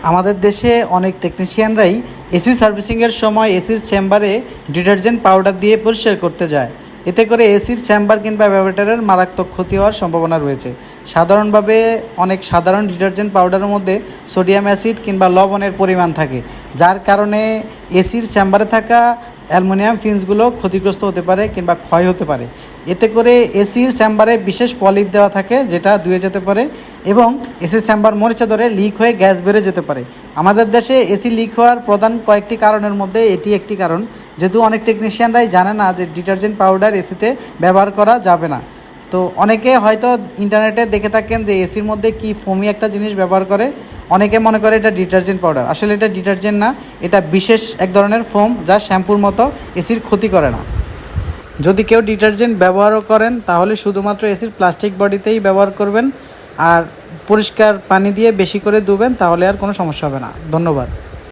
আমাদের দেশে অনেক টেকনিশিয়ানরাই এসি সার্ভিসিংয়ের সময় এসির চেম্বারে ডিটারজেন্ট পাউডার দিয়ে পরিষ্কার করতে যায়। এতে করে এসির চেম্বার কিংবা ভ্যাবরেটরের মারাত্মক ক্ষতি হওয়ার সম্ভাবনা রয়েছে। সাধারণভাবে অনেক সাধারণ ডিটারজেন্ট পাউডারের মধ্যে সোডিয়াম অ্যাসিড কিংবা লবণের পরিমাণ থাকে, যার কারণে এসির চেম্বারে থাকা অ্যালুমিনিয়াম ফিন্সগুলো ক্ষতিগ্রস্ত হতে পারে কিংবা ক্ষয় হতে পারে। এতে করে এসির চেম্বারে বিশেষ পলিপ দেওয়া থাকে, যেটা ধুয়ে যেতে পারে এবং এসির চেম্বার মরিচা ধরে লিক হয়ে গ্যাস বেড়ে যেতে পারে। আমাদের দেশে এসি লিক হওয়ার প্রধান কয়েকটি কারণের মধ্যে এটি একটি কারণ, যেহেতু অনেক টেকনিশিয়ানরাই জানে না যে ডিটারজেন্ট পাউডার এসিতে ব্যবহার করা যাবে না। তো অনেকে হয়তো ইন্টারনেটে দেখে থাকেন যে এসির মধ্যে কি ফোমি একটা জিনিস ব্যবহার করে, অনেকে মনে করে এটা ডিটারজেন্ট পাউডার। আসলে এটা ডিটারজেন্ট না, এটা বিশেষ এক ধরনের ফোম যা শ্যাম্পুর মতো এসির ক্ষতি করে না। যদি কেউ ডিটারজেন্ট ব্যবহারও করেন তাহলে শুধুমাত্র এসির প্লাস্টিক বডিতেই ব্যবহার করবেন আর পরিষ্কার পানি দিয়ে বেশি করে ধুবেন, তাহলে আর কোনো সমস্যা হবে না। ধন্যবাদ।